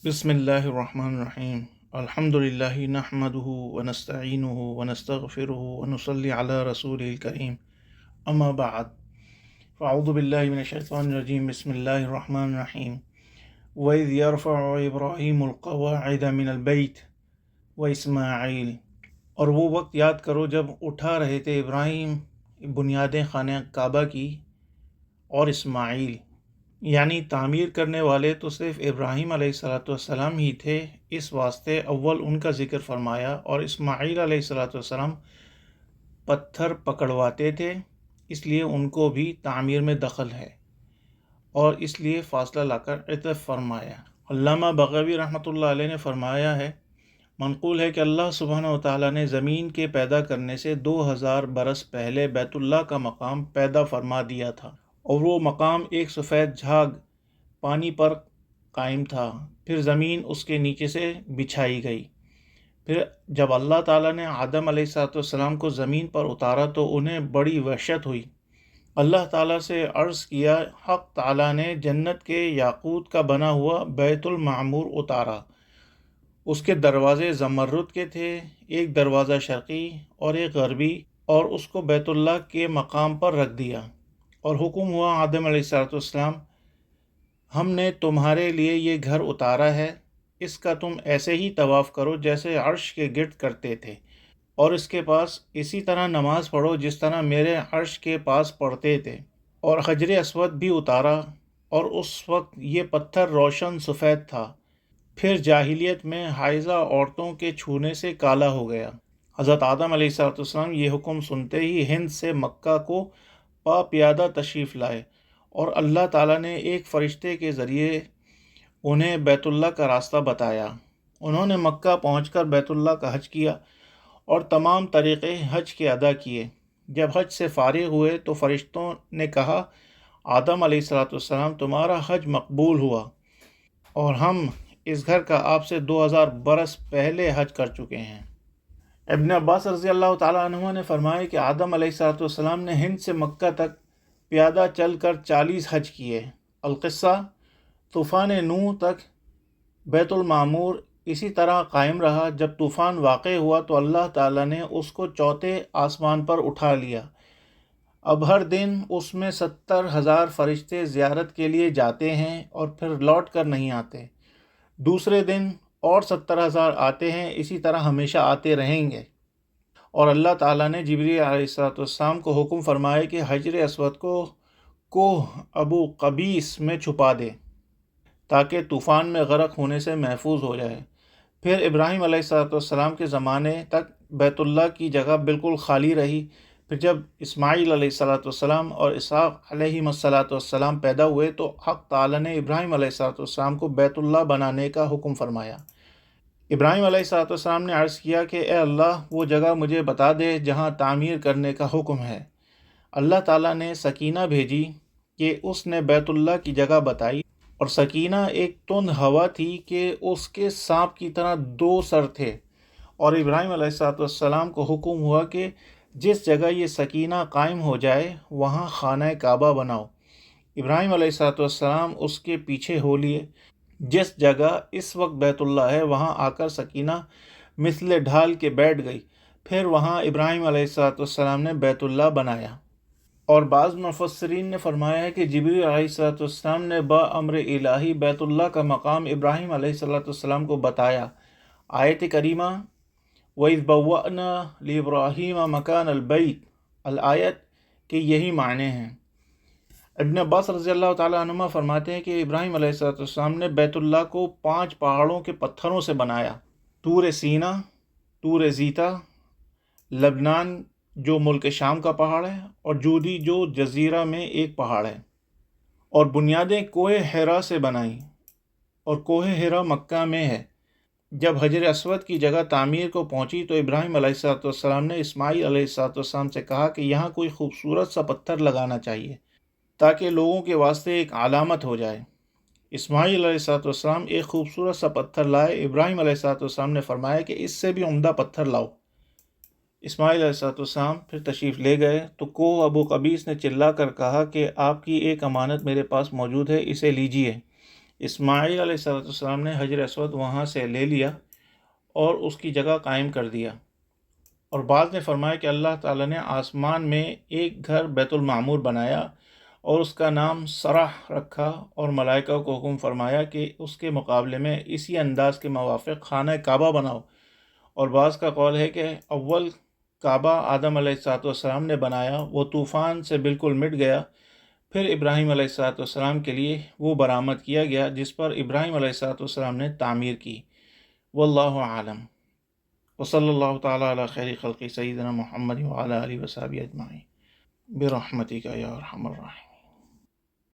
बिस्मिल्लाहिर्रहमानिर्रहीम अल्हम्दुलिल्लाहि नहमदुहु व नस्तईनुहु व नस्तगफिरुहु व नुसल्ली अला रसूलिल करीम अम्मा बाद फ़अऊज़ु बिल्लाहि मिनश शैतानिर रजीम बिस्मिल्लाहिर्रहमानिर्रहीम व इज़ यरफ़अु इब्राहीमुल क़वाइद मिनल बैत व इस्माईल। और वो वक्त याद करो जब उठा रहे थे इब्राहीम बुनियादें खाने काबा की और इस्माईल, यानी तामीर करने वाले तो सिर्फ इब्राहीम अलैहिस्सलाम ही थे, इस वास्ते अव्वल उनका ज़िक्र फरमाया। और इस्माईल अलैहिस्सलाम पत्थर पकड़वाते थे, इसलिए उनको भी तामीर में दखल है और इसलिए फ़ासला लाकर इतफ़ फरमाया। अल्लामा बग़वी रहमतुल्लाह अलैह ने फरमाया है, मनक़ूल है कि अल्लाह सुब्हानहू व तआला ने ज़मीन के पैदा करने से 2000 बरस पहले बैतुल्लाह का मकाम पैदा फरमा दिया था, और वो मकाम एक सफ़ेद झाग पानी पर कायम था। फिर ज़मीन उसके नीचे से बिछाई गई। फिर जब अल्लाह ताला ने आदम अलैहिस्सलाम को ज़मीन पर उतारा तो उन्हें बड़ी वहशत हुई। अल्लाह ताला से अर्ज़ किया, हक़ ताला ने जन्नत के याकूत का बना हुआ बैतुल मामूर उतारा। उसके दरवाज़े ज़मरुद के थे, एक दरवाज़ा शर्क़ी और एक गरबी, और उसको बैतुल्लाह के मकाम पर रख दिया। और हुक्म हुआ आदम अलैहिस्सलाम, हमने तुम्हारे लिए ये घर उतारा है, इसका तुम ऐसे ही तवाफ़ करो जैसे अर्श के गिर्द करते थे, और इसके पास इसी तरह नमाज़ पढ़ो जिस तरह मेरे अर्श के पास पढ़ते थे। और हजर अस्वद भी उतारा, और उस वक्त ये पत्थर रोशन सफ़ेद था। फिर जाहिलियत में हाइज़ा औरतों के छूने से काला हो गया। हज़रत आदम अलैहिस्सलाम ये हुक्म सुनते ही हिंद से मक्का को पापियादा तशरीफ़ लाए, और अल्लाह ताला ने एक फ़रिश्ते के ज़रिए उन्हें बैतुल्लाह का रास्ता बताया। उन्होंने मक्का पहुंचकर बैतुल्लाह का हज किया और तमाम तरीक़े हज के अदा किए। जब हज से फ़ारिग़ हुए तो फ़रिश्तों ने कहा, आदम अलैहिस्सलाम तुम्हारा हज मकबूल हुआ, और हम इस घर का आपसे 2000 बरस पहले हज कर चुके हैं। इब्न अब्बास रज़ी अल्लाह तआला अन्हुमा ने फरमाया कि आदम अलैहिस्सलाम ने हिंद से मक्का तक प्यादा चल कर 40 हज किए। अलक़िस्सा, तूफ़ान नूह तक बैतुल मामूर इसी तरह कायम रहा। जब तूफ़ान वाक़े हुआ तो अल्लाह ताला ने उसको चौथे आसमान पर उठा लिया। अब हर दिन उसमें 70,000 फ़रिश्ते ज़ियारत के लिए जाते हैं और फिर लौट कर नहीं आते। दूसरे दिन और 70,000 आते हैं, इसी तरह हमेशा आते रहेंगे। और अल्लाह ताला ने जिब्रील अलैहिस्सलाम को हुक्म फरमाया कि हजर अस्वद को कोह अबू कबीस में छुपा दे ताकि तूफ़ान में गरक होने से महफूज हो जाए। फिर इब्राहीम अलैहिस्सलाम के ज़माने तक बैतुल्लाह की जगह बिल्कुल खाली रही। फिर जब इस्माईल अलैहिस्सलाम और इसहाक़ अलैहिस्सलाम पैदा हुए तो हक़ ताला ने इब्राहीम अलैहिस्सलाम को बैतुल्लाह बनाने का हुक्म फरमाया। इब्राहीम अलैहिस्सलाम ने अर्ज़ किया कि ए अल्लाह, वो जगह मुझे बता दे जहाँ तामीर करने का हुक्म है। अल्लाह ताला ने सकीना भेजी कि उसने बैतुल्लाह की जगह बताई, और सकीना एक तुंद हवा थी कि उसके सांप की तरह 2 सर थे। और इब्राहीम अलैहिस्सलाम को हुक्म हुआ कि जिस जगह ये सकीना कायम हो जाए वहाँ खाना काबा बनाओ। इब्राहीम अलैहिस्सलाम उसके पीछे हो लिए। जिस जगह इस वक्त बैतुल्लाह है वहाँ आकर सकीना मिसले ढाल के बैठ गई। फिर वहाँ इब्राहीम अलैहिस्सलाम ने बैतुल्लाह बनाया। और बाज़ मुफस्सिरीन ने फरमाया है कि जिब्रील अलैहिस्सलाम ने बअम्र इलाही बैतुल्लाह का मकाम इब्राहीम अलैहिस्सलाम को बताया। आयत करीमा वइज़ बव्वअना लिइब्राहीम मकानल बैत अल आयत के यही माने हैं। इब्न अब्बास रज़ियल्लाहु ताला अन्हुमा फरमाते हैं कि इब्राहीम अलैहिस्सलाम ने बैतुल्लाह को 5 पहाड़ों के पत्थरों से बनाया। तूर सीना, तूर ज़ीता, लबनान जो मुल्क शाम का पहाड़ है, और जूदी जो जज़ीरा में एक पहाड़ है। और बुनियादें कोहे हिरा से बनाई, और कोहे हिरा मक्का में है। जब हजर अस्वद की जगह तामीर को पहुंची तो इब्राहीम अलैहिस्सलाम ने इस्माईल अलैहिस्सलाम से कहा कि यहाँ कोई खूबसूरत सा पत्थर लगाना चाहिए ताकि लोगों के वास्ते एक अलामत हो जाए। इस्माईल अलैहिस्सलाम एक खूबसूरत सा पत्थर लाए। इब्राहीम अलैहिस्सलाम ने फरमाया कि इससे भी उम्दा पत्थर लाओ। इस्माईल अलैहिस्सलाम फिर तशरीफ़ ले गए तो कोह अबू कबीस ने चिल्ला कर कहा कि आपकी एक अमानत मेरे पास मौजूद है, इसे लीजिए। اسماعیل علیہ السلام نے حجر اسود وہاں سے لے لیا اور اس کی جگہ قائم کر دیا۔ اور بعض نے فرمایا کہ اللہ تعالیٰ نے آسمان میں ایک گھر بیت المعمور بنایا اور اس کا نام سرح رکھا، اور ملائکہ کو حکم فرمایا کہ اس کے مقابلے میں اسی انداز کے موافق خانہ کعبہ بناؤ۔ اور بعض کا قول ہے کہ اول کعبہ آدم علیہ السلام نے بنایا، وہ طوفان سے بالکل مٹ گیا، پھر ابراہیم علیہ السلام کے لیے وہ برآمد کیا گیا جس پر ابراہیم علیہ السلام نے تعمیر کی۔ واللہ عالم، وصلی اللہ تعالی علی خیر خلق سیدنا محمد وعلی آلہ وصحبہ اجمعین برحمتک یا ارحم الراحمین۔